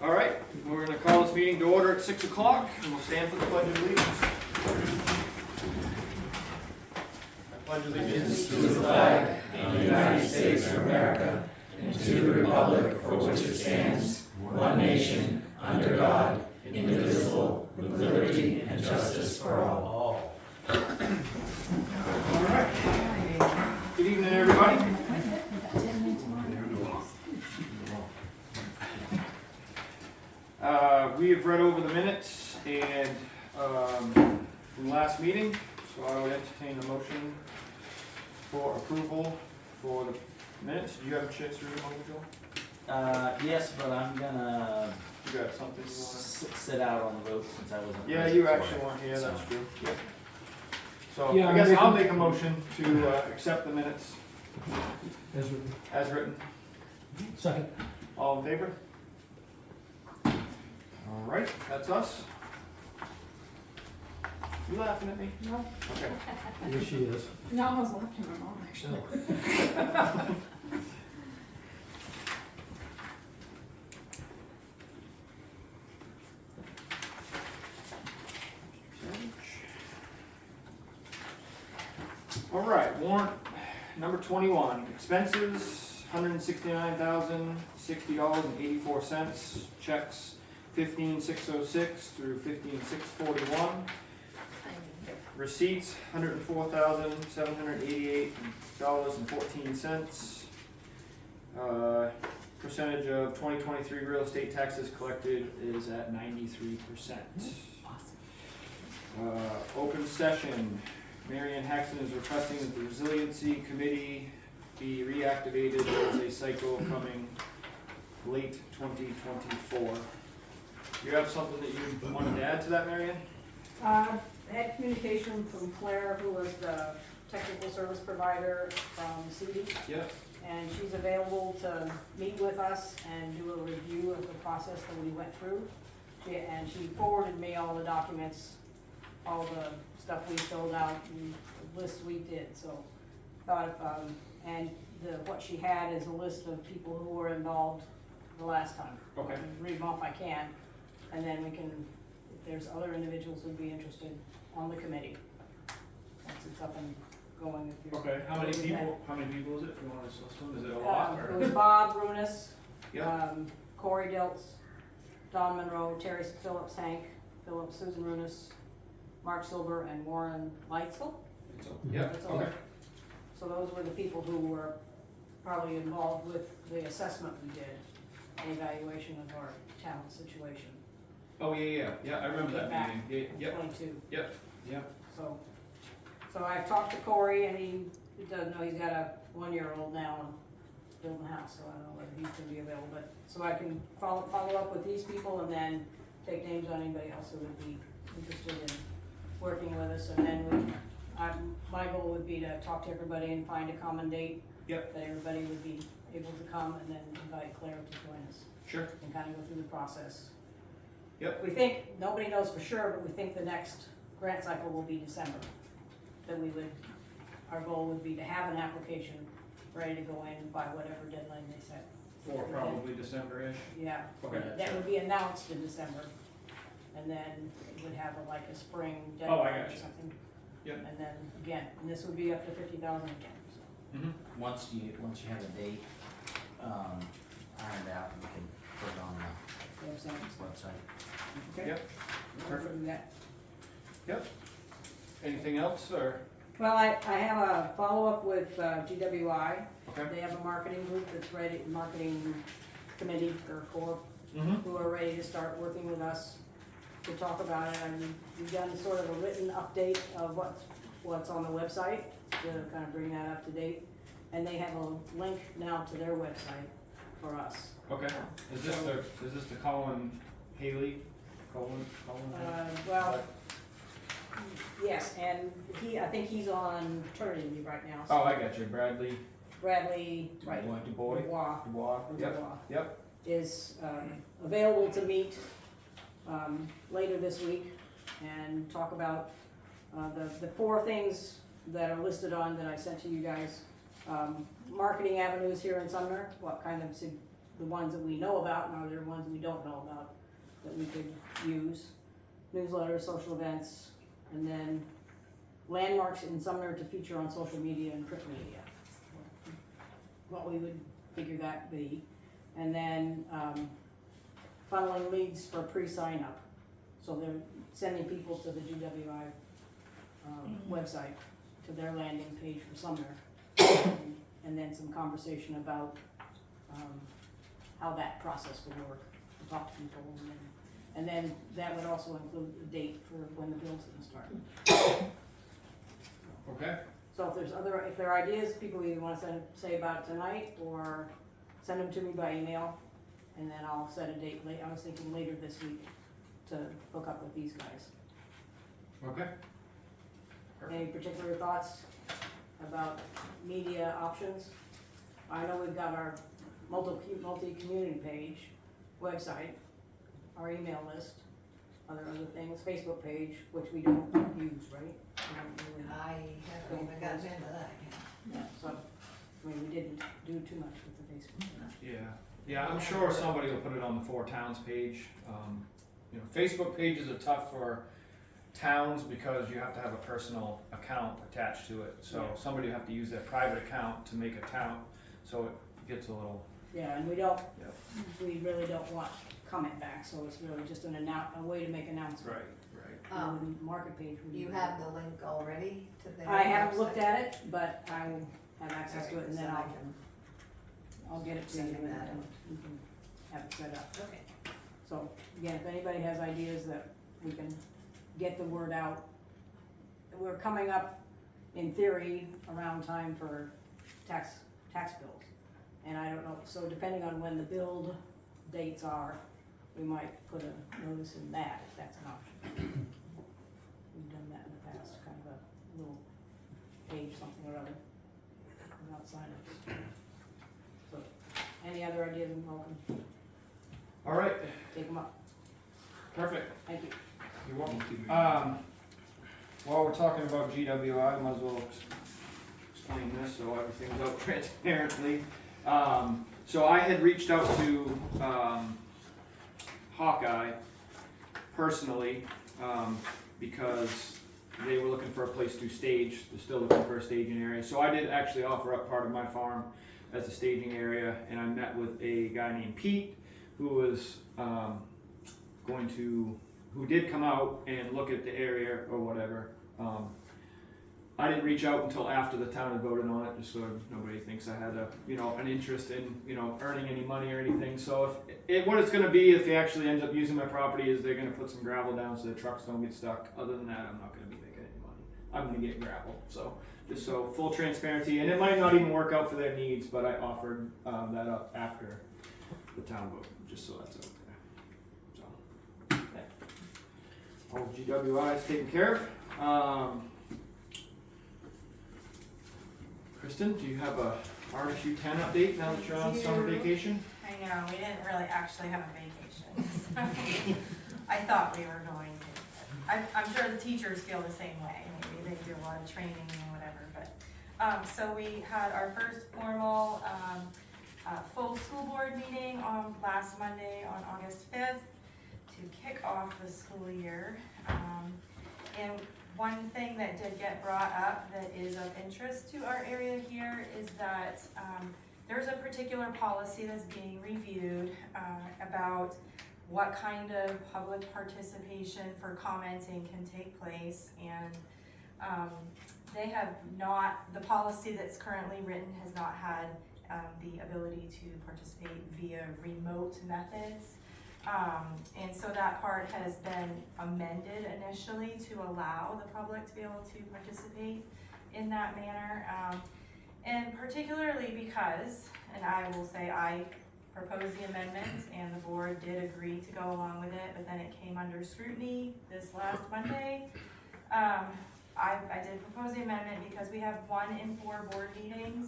All right, we're going to call this meeting to order at 6 o'clock, and we'll stand for the Pledge of Allegiance. I pledge allegiance To the flag of the United States of America and to the republic for which it stands, one nation, under God, indivisible, with liberty and justice for all. All right. Good evening, everybody. We have read over the minutes and from last meeting, so I would entertain a motion for approval for the minutes. Do you have a chance to read them over, Joel? Yes, but I'm gonna You got something you want sit out on the vote since I wasn't. to? Yeah, present you for actually it. weren't here, So- that's true. Yep. So Yeah, I guess I'll I'll make a motion to accept the minutes As written. as written. Second. All in favor? All right, that's us. You laughing at me? No, Okay. Here she is. no, I was laughing at my mom actually. All right, warrant number 21, expenses, $169,060.84, checks 15,606 through 15,641. Receipts, $104,788.14. Percentage of 2023 real estate taxes collected is at 93%. Open session. Marianne Haxton is requesting that the Resiliency Committee be reactivated as a cycle coming late 2024. You have something that you wanted to add to that, Marianne? I had communication from Claire, who was the technical service provider from CD, Yep. and she's available to meet with us and do a review of the process that we went through. And she forwarded me all the documents, all the stuff we filled out and the list we did, so thought if, what she had is a list of people who were involved the last time. Okay. Read them off if I can, and then we can, if there's other individuals who'd be interested on the committee, once it's up and going. If you're Okay, how many okay with people is it, if you want to list them? Is it a that. lot, It or? was Bob Runis, Yep. Corey Diltz, Don Monroe, Terry Phillips, Hank Phillips, Susan Runis, Mark Silver, and Warren Leitzel. Yep, That's all. okay. So those were the people who were probably involved with the assessment we did, an evaluation of our town situation. Oh, yeah, I remember that Back meeting. in Yep, 22. yep. So I've talked to Corey, and he doesn't know, he's got a 1-year-old now and building a house, so I don't know whether he's gonna be available, but, so I can follow up with these people and then take names on anybody else who would be interested in working with us, and then my goal would be to talk to everybody and find a common date. Yep. That everybody would be able to come, and then invite Claire to join us Sure. and kind of go through the process. Yep. We think, nobody knows for sure, but we think the next grant cycle will be December. That our goal would be to have an application ready to go in by whatever deadline they set. For probably December-ish. Yeah, Okay. that would be announced in December, and then it would have like a spring Oh, I deadline or gotcha. something. Yep. And then, again, and this would be up to 50,000 again, so. Mm-hmm. Once you have a date, ironed out, you can put it on the website. Okay. Yep. Perfect. Anything else, or? Well, I have a follow-up with GWI. Okay. They have a marketing group that's ready, marketing committee or corp, Mm-hmm. who are ready to start working with us to talk about it. And we've done sort of a written update of what's on the website to kind of bring that up to date. And they have a link now to their website for us. Okay. Is this the Colin Haley? Colin? Well, yes, and I think he's on paternity leave right now. so Oh, I got you. Bradley Bradley, right, Dubois. Dubois. Yep. Is available to meet later this week and talk about the 4 things that are listed on that I sent to you guys. Marketing avenues here in Sumner, what kind of the ones that we know about, and are there ones we don't know about that we could use? Newsletters, social events, and then landmarks in Sumner to feature on social media and print media. What we would figure that be. And then, funneling leads for pre-sign up. So they're sending people to the GWI, website, to their landing page for Sumner. And then some conversation about, how that process would work, to talk to people. And then that would also include the date for when the bill's gonna start. Okay. So if there are ideas, people either wanna say about it tonight, or send them to me by email, and then I'll set a date I was thinking later this week to hook up with these guys. Okay. Any particular thoughts about media options? I know we've got our multi-community page, website, our email list, other things, Facebook page, which we don't use, right? We don't really- I haven't even gotten into that yet. Yeah, so, I mean, we didn't do too much with the Facebook page. Yeah, I'm sure somebody will put it on the Four Towns page. You know, Facebook pages are tough for towns because you have to have a personal account attached to it. So Yeah. somebody will have to use their private account to make a town, so it gets a little, Yeah, and we really don't want comment back, so it's really just a way to make announcements. right. And the market page. would be You good. have the link already to their I haven't website? looked at it, but I will have access to it, and then So I I'll get it to you, send and you that. then we can have it set up. Okay. So, again, if anybody has ideas that we can get the word out. We're coming up, in theory, around time for tax bills. And I don't know, so depending on when the build dates are, we might put a notice in that, if that's an option. We've done that in the past, kind of a little page, something or other, without signage. So, any other ideas, I'm welcome, All right, take them up, perfect. thank you. You're welcome. While we're talking about GWI, I might as well explain this so everything's out transparently. So I had reached out to Hawkeye personally because they were looking for a place to stage. They're still looking for a staging area. So I did actually offer up part of my farm as a staging area, and I met with a guy named Pete who was who did come out and look at the area or whatever. I didn't reach out until after the town had voted on it, just so nobody thinks I had an interest in, earning any money or anything. So what it's gonna be if he actually ends up using my property is they're gonna put some gravel down so the trucks don't get stuck. Other than that, I'm not gonna be making any money. I'm gonna get gravel, so just so full transparency, and it might not even work out for their needs, but I offered that up after the town vote, just so that's okay. All GWI is taken care of. Kristen, do you have a RSU 10 update now that you're on summer vacation? I know, we didn't really actually have a vacation. I thought we were going to. I'm sure the teachers feel the same way. Maybe they do a lot of training and whatever, but, so we had our first formal, full school board meeting on last Monday on August 5th to kick off the school year. And one thing that did get brought up that is of interest to our area here is that there's a particular policy that's being reviewed about what kind of public participation for commenting can take place. And the policy that's currently written has not had the ability to participate via remote methods. And so that part has been amended initially to allow the public to be able to participate in that manner. And particularly because, and I will say I proposed the amendment and the board did agree to go along with it, but then it came under scrutiny this last Monday. I did propose the amendment because we have 1 in 4 board meetings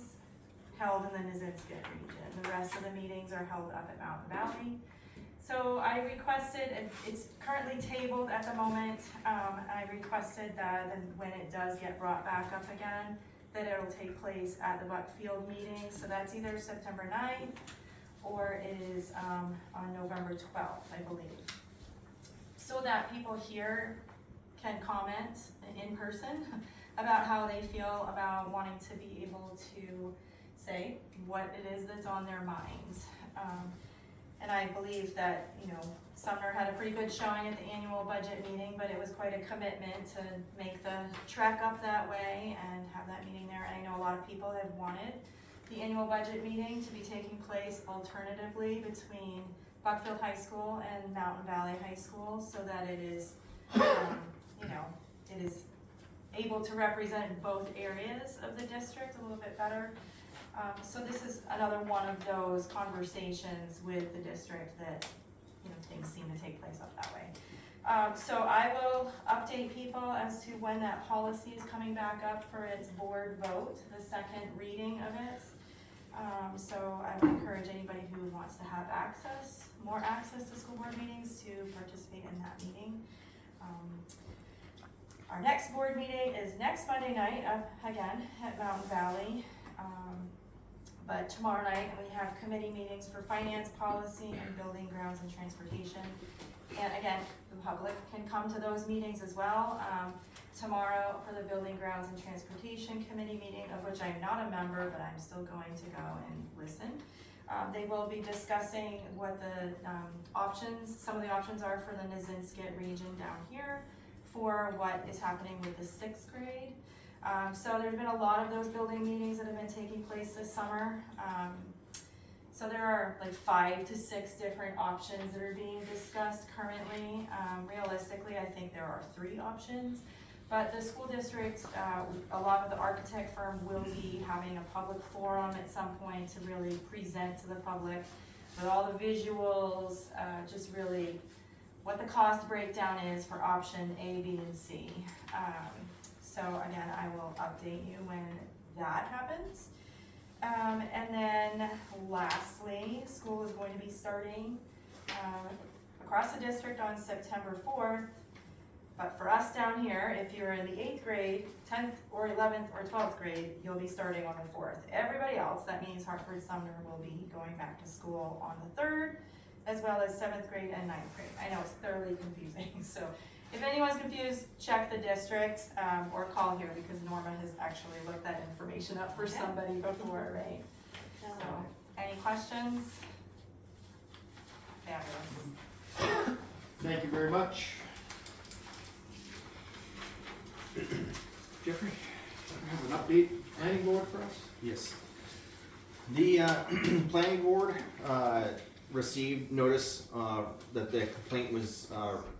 held in the Nizinsket region. The rest of the meetings are held up at Mountain Valley. So I requested, and it's currently tabled at the moment, I requested that when it does get brought back up again, that it'll take place at the Buckfield meeting. So that's either September 9th or it is on November 12th, I believe. So that people here can comment in person about how they feel about wanting to be able to say what it is that's on their minds. And I believe that, Sumner had a pretty good showing at the annual budget meeting, but it was quite a commitment to make the trek up that way and have that meeting there. And I know a lot of people have wanted the annual budget meeting to be taking place alternatively between Buckfield High School and Mountain Valley High School, so that it is, it is able to represent both areas of the district a little bit better. So this is another one of those conversations with the district that, things seem to take place up that way. So I will update people as to when that policy is coming back up for its board vote, the second reading of it. So I would encourage anybody who wants to have more access to school board meetings to participate in that meeting. Our next board meeting is next Monday night, again, at Mountain Valley. But tomorrow night, we have committee meetings for finance, policy, and building, grounds, and transportation. And again, the public can come to those meetings as well. Tomorrow for the building, grounds, and transportation committee meeting, of which I'm not a member, but I'm still going to go and listen. They will be discussing what the some of the options are for the Nizinskit region down here for what is happening with the 6th grade. So there's been a lot of those building meetings that have been taking place this summer. So there are like 5 to 6 different options that are being discussed currently. Realistically, I think there are 3 options. But the school district, a lot of the architect firm will be having a public forum at some point to really present to the public with all the visuals, just really what the cost breakdown is for option A, B, and C. So again, I will update you when that happens. And then lastly, school is going to be starting across the district on September 4th. But for us down here, if you're in the 8th grade, 10th or 11th or 12th grade, you'll be starting on the 4th. Everybody else, that means Hartford Sumner will be going back to school on the 3rd, as well as 7th grade and 9th grade. I know it's thoroughly confusing, so if anyone's confused, check the district or call here because Norma has actually looked that information up for somebody before, right? So, any questions? Fabulous. Thank you very much. Jeffrey, you have an update planning board for us? Yes. The planning board received notice that the complaint was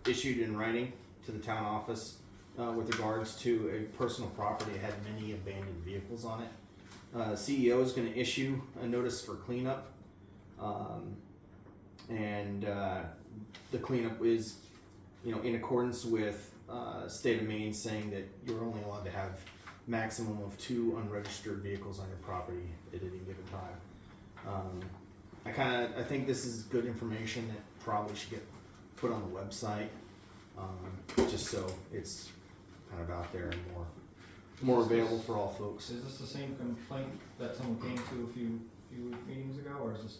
issued in writing to the town office with regards to a personal property that had many abandoned vehicles on it. CEO is going to issue a notice for cleanup, and the cleanup is, in accordance with state of Maine saying that you're only allowed to have maximum of 2 unregistered vehicles on your property at any given time. I think this is good information that probably should get put on the website, just so it's kind of out there and more available for all folks. Is this the same complaint that someone came to a few meetings ago, or is this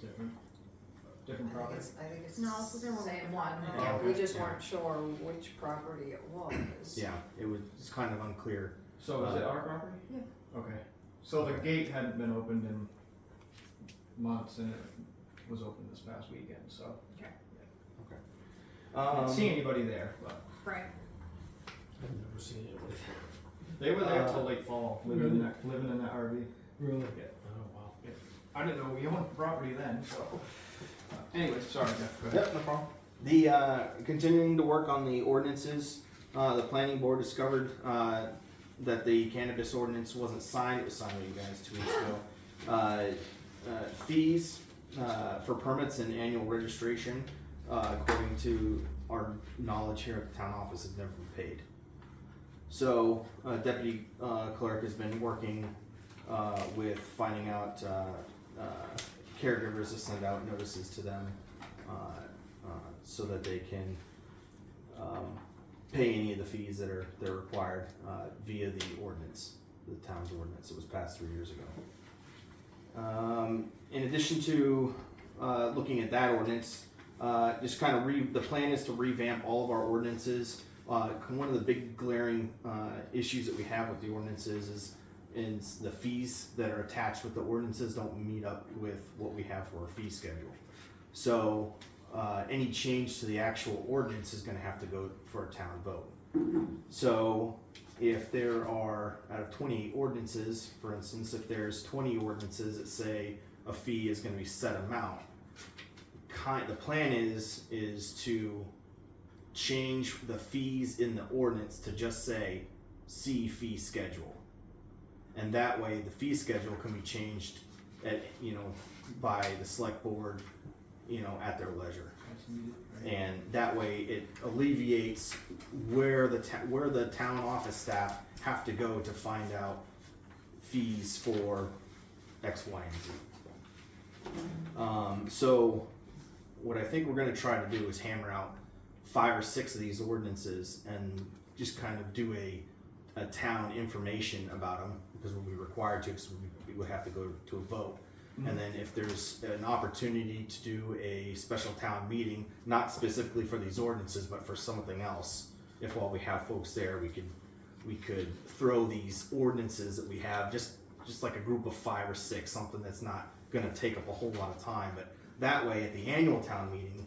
different property? I think it's No, the it's the same same one. one. Oh, Yeah, okay. we just Yeah. weren't sure which property it was. Yeah, it's kind of unclear. So is it our property? Yeah. Okay. So the gate hadn't been opened in months, and it was opened this past weekend. So I didn't see anybody there, but Right. I've never seen it. they were there till late fall, living in that RV. Really? Yeah. Oh, wow. I didn't know we owned the property then. So, anyways, sorry, Jeff. Go ahead. Yep, no problem. The continuing to work on the ordinances. The planning board discovered that the cannabis ordinance wasn't signed. It was signed by you guys 2 weeks ago. Fees for permits and annual registration, according to our knowledge here at the town office, have never been paid. So deputy clerk has been working with finding out caregivers to send out notices to them so that they can pay any of the fees that are required via the ordinance, the town's ordinance. It was passed 3 years ago. In addition to looking at that ordinance, just kind of the plan is to revamp all of our ordinances. One of the big glaring issues that we have with the ordinances is the fees that are attached with the ordinances don't meet up with what we have for our fee schedule. So any change to the actual ordinance is going to have to go for a town vote. So if there are, out of 28 ordinances, for instance, if there's 20 ordinances that say a fee is going to be set amount, the plan is to change the fees in the ordinance to just say see fee schedule, and that way the fee schedule can be changed at by the select board at their leisure, and that way it alleviates where the town office staff have to go to find out fees for X, Y, and Z. So what I think we're going to try to do is hammer out 5 or 6 of these ordinances and just kind of do a town information about them, because we'll be required to, because we would have to go to a vote. And then if there's an opportunity to do a special town meeting, not specifically for these ordinances, but for something else, if while we have folks there, we could throw these ordinances that we have, just like a group of 5 or 6, something that's not going to take up a whole lot of time. But that way, at the annual town meeting,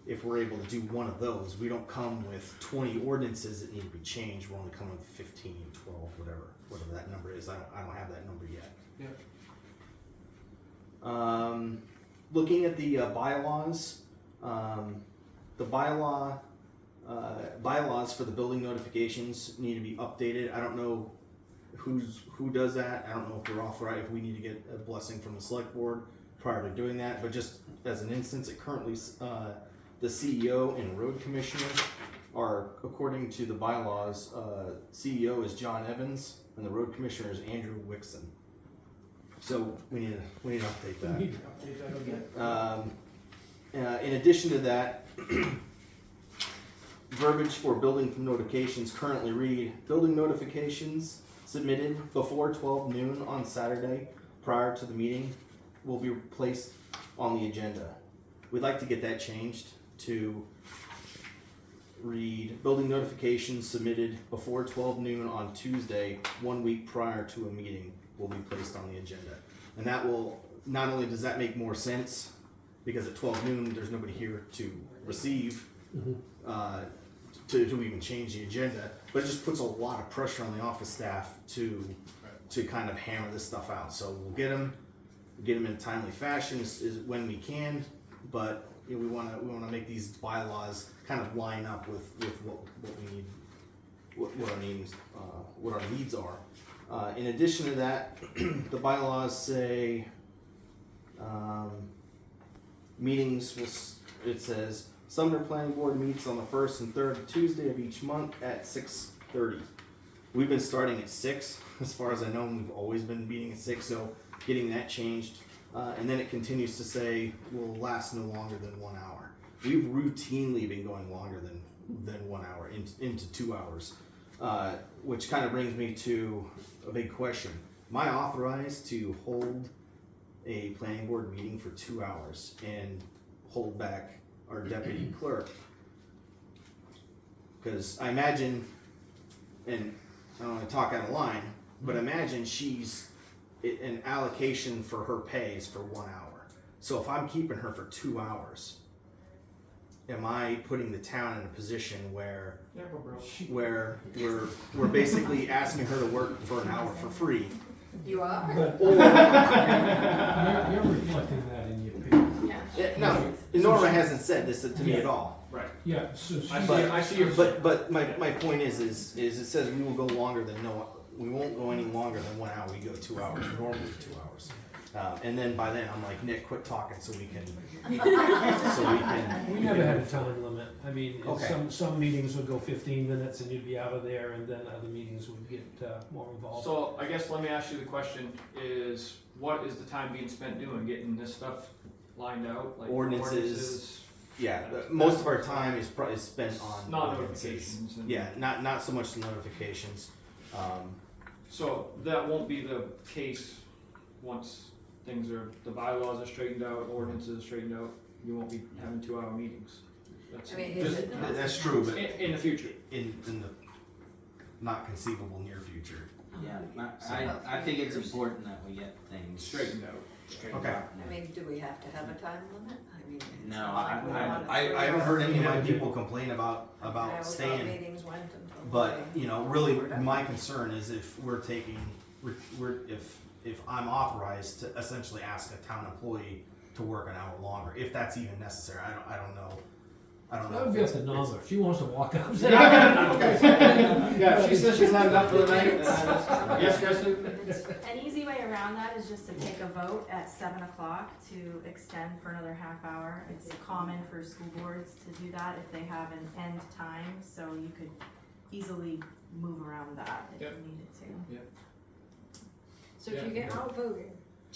if we're able to do one of those, we don't come with 20 ordinances that need to be changed. We're only coming with 15, 12, whatever that number is. I don't have that number yet. Yep. Looking at the bylaws, the bylaws for the building notifications need to be updated. I don't know who does that. I don't know if we're authorized, if we need to get a blessing from the select board prior to doing that. But just as an instance, it currently the CEO and road commissioner are, according to the bylaws, CEO is John Evans and the road commissioner is Andrew Wixon. So we need to update that. We need to update that again. In addition to that, verbiage for building notifications currently read: building notifications submitted before 12 noon on Saturday prior to the meeting will be placed on the agenda. We'd like to get that changed to read: building notifications submitted before 12 noon on Tuesday, 1 week prior to a meeting, will be placed on the agenda. And that will, not only does that make more sense, because at 12 noon there's nobody here to receive, to even change the agenda, but it just puts a lot of pressure on the office staff to kind of hammer this stuff out. So we'll get them in a timely fashion is when we can, but we want to make these bylaws kind of line up with what we need, what our needs are. In addition to that, the bylaws say meetings it says Sumner Planning Board meets on the first and third Tuesday of each month at 6:30. We've been starting at 6, as far as I know, and we've always been meeting at 6, so getting that changed. And then it continues to say will last no longer than 1 hour. We've routinely been going longer than 1 hour, into 2 hours. Which kind of brings me to a big question. Am I authorized to hold a planning board meeting for 2 hours and hold back our deputy clerk? Because I imagine, and I don't want to talk out of line, but imagine an allocation for her pay is for 1 hour. So if I'm keeping her for 2 hours, am I putting the town in a position where we're basically asking her to work for an hour for free? You are? But Or, you're reflecting that in your pay. no, Norma hasn't said this to me at all. Right. Yeah, so she, I see your. But my point is it says we will go longer than we won't go any longer than 1 hour. We go 2 hours, normally 2 hours. And then by then I'm like, Nick, quit talking so we can. we never had a time limit. I mean, Okay. some meetings would go 15 minutes and you'd be out of there, and then other meetings would get more involved. So I guess let me ask you the question: is what is the time being spent doing, getting this stuff lined out, like Ordinances. Yeah, most of our time is spent on non-notifications. and- Yeah, not so much the notifications. So that won't be the case once the bylaws are straightened out, ordinances are straightened out, you won't be having 2-hour meetings. That's I mean, is just it? That's true, but in the future. in the not conceivable near future. Yeah, I think it's important that we get things Straightened out. straightened Okay. out. I mean, do we have to have a time limit? I mean, it's No, not like we want it I haven't forever. heard any of my people complain about I always thought staying. meetings went until. But, you know, really, We're done. my concern is if we're taking, if I'm authorized to essentially ask a town employee to work an hour longer, if that's even necessary, I don't know. That would be up to Norma. If she wants to walk up. Yeah, she says she's had enough for the night. Yes, Kristen? An easy way around that is just to take a vote at 7 o'clock to extend for another half hour. It's common for school boards to do that if they have an end time, so you could easily move around that if Yep. you needed to. So if you get outvoted,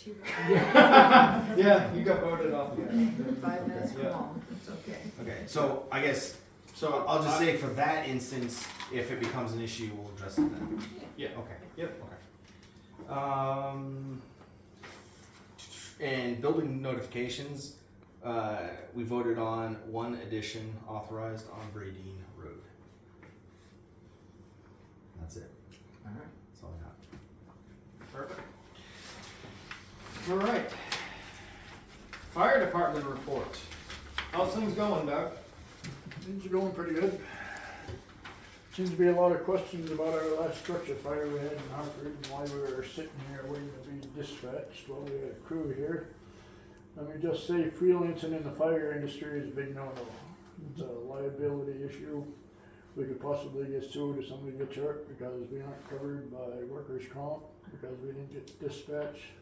you Yeah, you got voted off. 5 minutes Yeah. long, it's okay. Okay, so I guess, So I'll just say for that instance, if it becomes an issue, we'll address it then. Yeah. Okay. Yep. Okay. And building notifications, we voted on one addition authorized on Bradeen Road. That's it. All right. That's all I got. Perfect. All right. Fire department report. How's things going, Doug? Things are going pretty good. Seems to be a lot of questions about our last structure fire we had in Hartford and why we were sitting here waiting to be dispatched. Well, we had a crew here. Let me just say, freelancing in the fire industry is a big no-no. It's a liability issue. We could possibly get sued if somebody gets hurt because we aren't covered by workers' comp because we didn't get dispatched.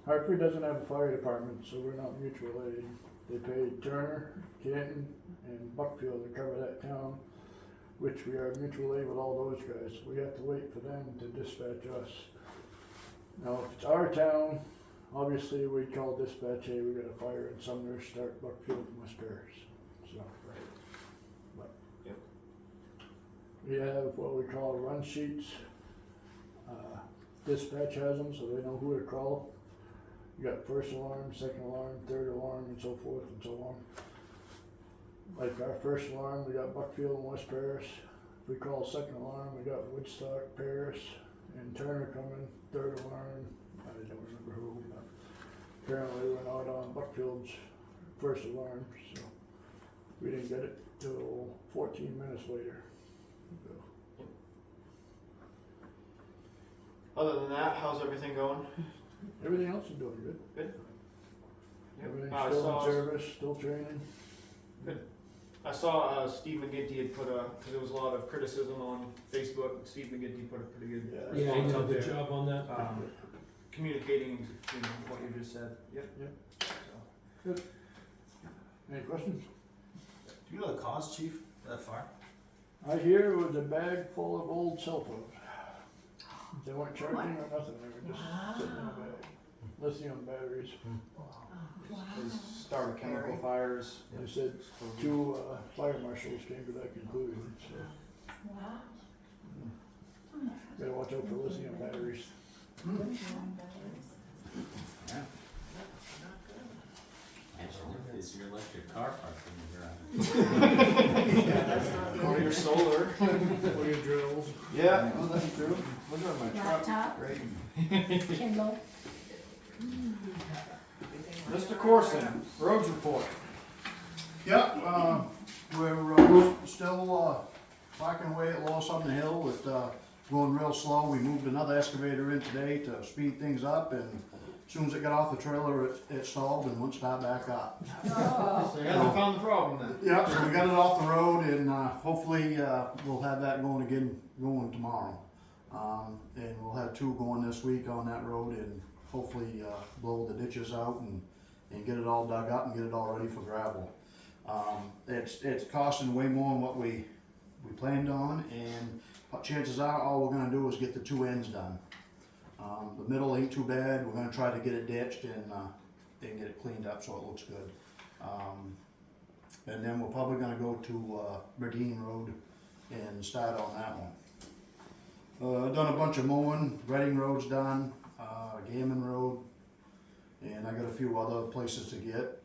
Hartford doesn't have a fire department, so we're not mutual aid. They pay Turner, Canton, and Buckfield to cover that town, which we are mutual aid with all those guys. We have to wait for them to dispatch us. Now, if it's our town, obviously we'd call dispatch, hey, we got a fire in Sumner, start Buckfield and West Paris. So, but Yep. we have what we call run sheets. Dispatch has them, so they know who to call. You got first alarm, second alarm, third alarm, and so forth and so on. Like our first alarm, we got Buckfield and West Paris. If we call second alarm, we got Woodstock, Paris, and Turner coming. Third alarm, I don't remember who, but apparently we're not on Buckfield's first alarm, so we didn't get it till 14 minutes later. So, Other than that, how's everything going? everything else is doing good. Good. Yep. Everything's I still saw- in service, still training. I saw Steve McGinty had put because there was a lot of criticism on Facebook. Steve McGinty put a pretty good Yeah. Yeah, you response did a out good there, job on that. communicating what you just said. Yep. So. Any questions? Do you know the cause, chief, of that fire? I hear it was a bag full of old cell phones. They weren't charging or nothing, they were just sitting in a bag. Lithium batteries. They started chemical fires. They said 2 fire marshals came to that conclusion, so. Gotta watch out for lithium batteries. Actually, is your electric car parked in the garage? Or your solar. Or your drills. Yeah, well, that's true. Look at my truck. Laptop, Great. Kindle. Mr. Corson, roads report. Yeah, we're still parking away at Lower Sumner Hill. It's going real slow. We moved another excavator in today to speed things up, and as soon as it got off the trailer, it stalled and wouldn't start back up. So you haven't found the problem then? Yeah, so we got it off the road, and hopefully we'll have that going tomorrow. And we'll have 2 going this week on that road, and hopefully blow the ditches out and get it all dug up and get it all ready for gravel. It's costing way more than what we planned on, and chances are all we're gonna do is get the 2 ends done. The middle ain't too bad. We're gonna try to get it ditched and get it cleaned up so it looks good. And then we're probably gonna go to Bradeen Road and start on that one. Done a bunch of mowing. Reading Road's done. Gammon Road, and I got a few other places to get.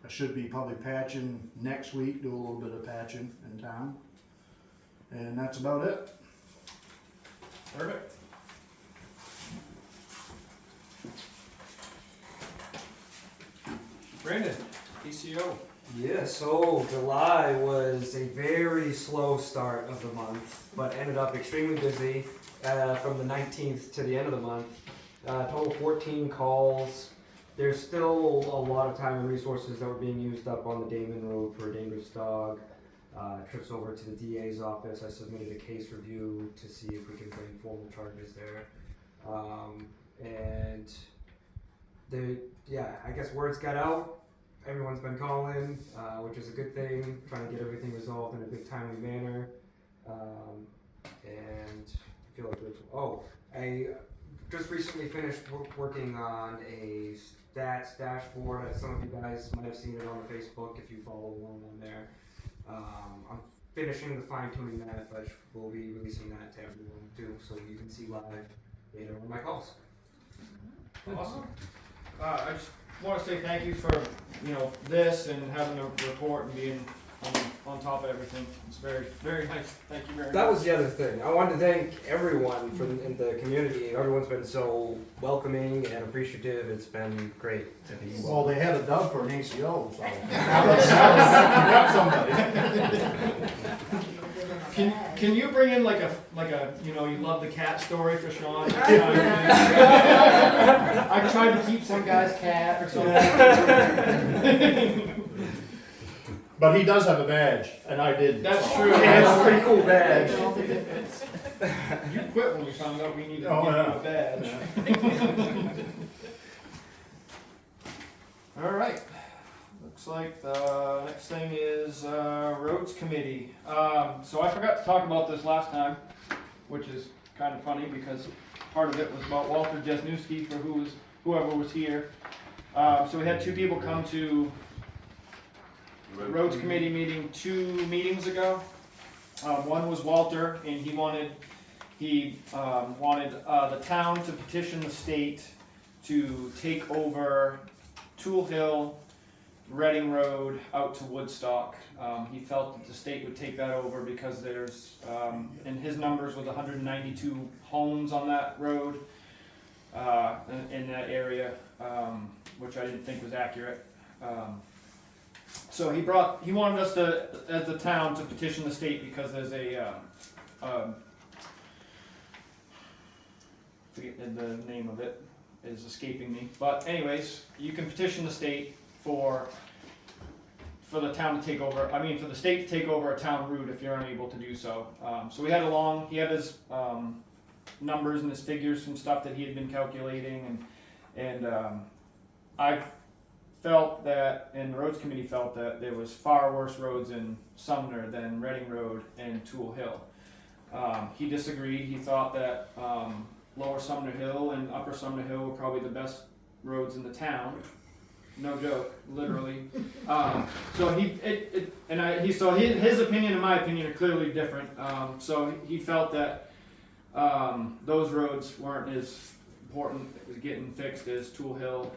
I should be probably patching next week, do a little bit of patching in town. And that's about it. Perfect. Brandon, PCO. Yeah, so July was a very slow start of the month, but ended up extremely busy from the 19th to the end of the month. Total 14 calls. There's still a lot of time and resources that were being used up on the Damon Road for a dangerous dog. Trips over to the DA's office. I submitted a case review to see if we can bring formal charges there. I guess words got out. Everyone's been calling, which is a good thing, trying to get everything resolved in a good timely manner. And I feel like I just recently finished working on a stats dashboard. Some of you guys might have seen it on Facebook if you follow along on there. I'm finishing the fine-tuning that, but we'll be releasing that to everyone too, so you can see live data on my calls. Awesome. I just want to say thank you for this and having a report and being on top of everything. It's very, very nice. Thank you very much. That was the other thing. I wanted to thank everyone in the community. Everyone's been so welcoming and appreciative. It's been great to be. Well, they had a dub for an ACO, so. Grab somebody. Can you bring in like a you love the cat story for Sean? I tried to keep some guy's cat or something. But he does have a badge, and I didn't. That's true. Yeah, it's a pretty cool badge. You quit when we found out we needed to Oh, give yeah. you a badge. All right. Looks like the next thing is roads committee. So I forgot to talk about this last time, which is kind of funny because part of it was about Walter Jesnewski for whoever was here. So we had two people come to the roads committee meeting 2 meetings ago. One was Walter, and he wanted the town to petition the state to take over Tool Hill, Reading Road out to Woodstock. He felt that the state would take that over because there's, and his numbers was 192 homes on that road in that area, which I didn't think was accurate. So he wanted us to, as the town, to petition the state because there's forget the name of it is escaping me. But anyways, you can petition the state for the town to take over. For the state to take over a town route if you're unable to do so. So he had his numbers and his figures, some stuff that he had been calculating, and I felt that, and the roads committee felt that there was far worse roads in Sumner than Reading Road and Tool Hill. He disagreed. He thought that Lower Sumner Hill and Upper Sumner Hill were probably the best roads in the town. No joke, literally. So his opinion and my opinion are clearly different. So he felt that those roads weren't as important as getting fixed as Tool Hill.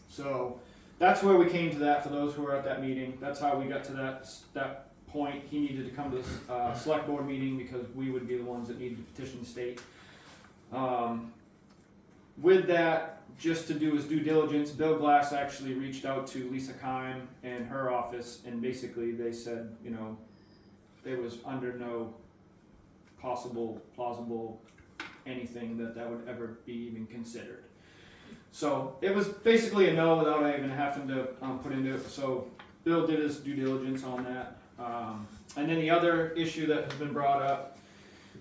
So that's where we came to that. For those who were at that meeting, that's how we got to that point. He needed to come to this select board meeting because we would be the ones that needed to petition the state. With that, just to do his due diligence, Bill Glass actually reached out to Lisa Kime and her office, and basically they said, there was under no plausible anything that would ever be even considered. So it was basically a no without even having to put into it. So Bill did his due diligence on that. And then the other issue that has been brought up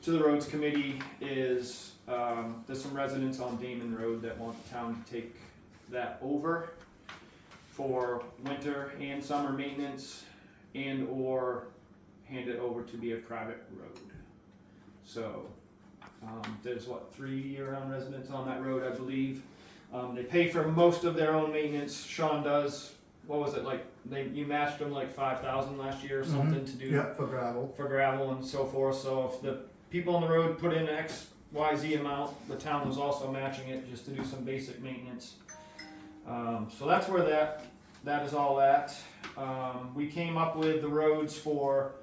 to the roads committee is there's some residents on Damon Road that want the town to take that over for winter and summer maintenance and or hand it over to be a private road. So there's 3 year-round residents on that road, I believe. They pay for most of their own maintenance. Sean does. What was it like? You matched them like $5,000 last year or something to do For gravel. and so forth. So if the people on the road put in X YZ amount, the town was also matching it just to do some basic maintenance. So that's where that is all at. We came up with the roads for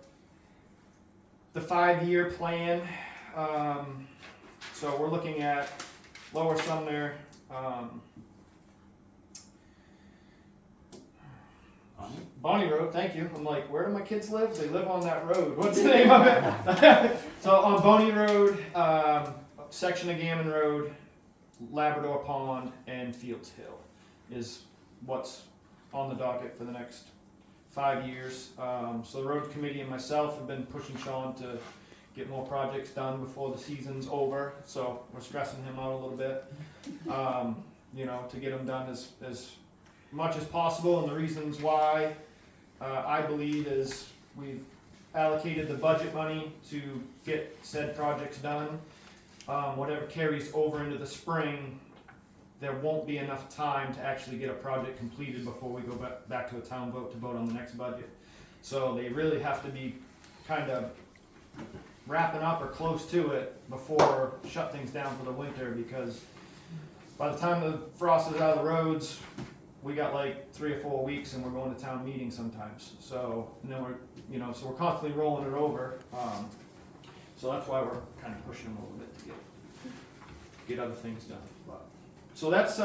the 5-year plan. So we're looking at Lower Sumner, Bonnie Road, thank you. I'm like, where do my kids live? They live on that road. What's the name of it? So on Bonnie Road, section of Gammon Road, Labrador Pond, and Fields Hill is what's on the docket for the next 5 years. So the road committee and myself have been pushing Sean to get more projects done before the season's over. So we're stressing him out a little bit, you know, to get them done as much as possible. And the reasons why, I believe, is we've allocated the budget money to get said projects done. Whatever carries over into the spring, there won't be enough time to actually get a project completed before we go back to a town vote to vote on the next budget. So they really have to be kind of wrapping up or close to it before shut things down for the winter, because by the time the frost is out of the roads, we got like 3 or 4 weeks and we're going to town meeting sometimes. So, and then so we're constantly rolling it over. So that's why we're kind of pushing them a little bit to get other things done. So that's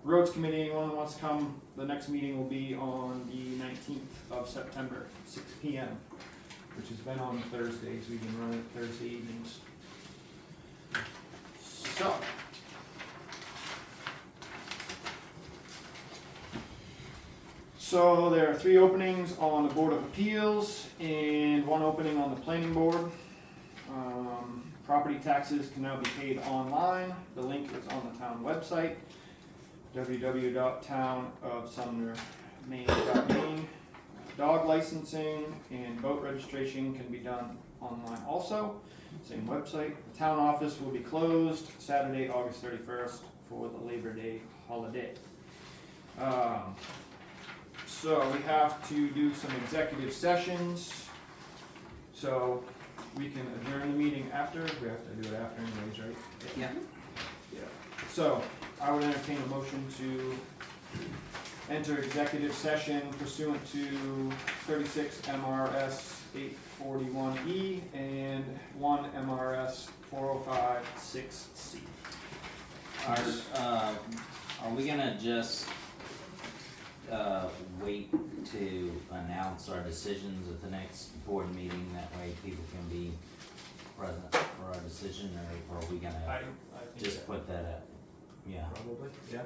roads committee. Anyone that wants to come, the next meeting will be on the 19th of September, 6 p.m., which has been on Thursdays. We've been running Thursday evenings. So there are 3 openings on the Board of Appeals and 1 opening on the Planning Board. Property taxes can now be paid online. The link is on the town website, www.townofsumner.maine.maine. Dog licensing and boat registration can be done online also. Same website. The town office will be closed Saturday, August 31st for the Labor Day holiday. So we have to do some executive sessions. So we can adjourn the meeting after. We have to do it after anyways, right? Yeah. Yeah. So I would entertain a motion to enter executive session pursuant to 36 MRS 841E and 1 MRS 405-6C. Are we gonna just wait to announce our decisions at the next board meeting? That way people can be present for our decision, or are we gonna I think just that put that up? Yeah. probably, yeah.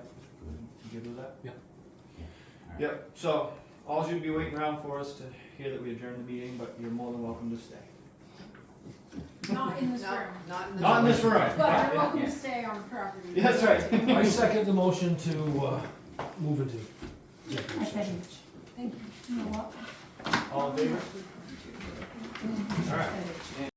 You good with that? Yeah. Alright. Yep, so all you'd be waiting around for us to hear that we adjourned the meeting, but you're more than welcome to stay. Not in this room. Not in this room. But you're welcome to stay on the property. That's right. I second the motion to move into executive session. Thank you. You know what? All in favor? All right.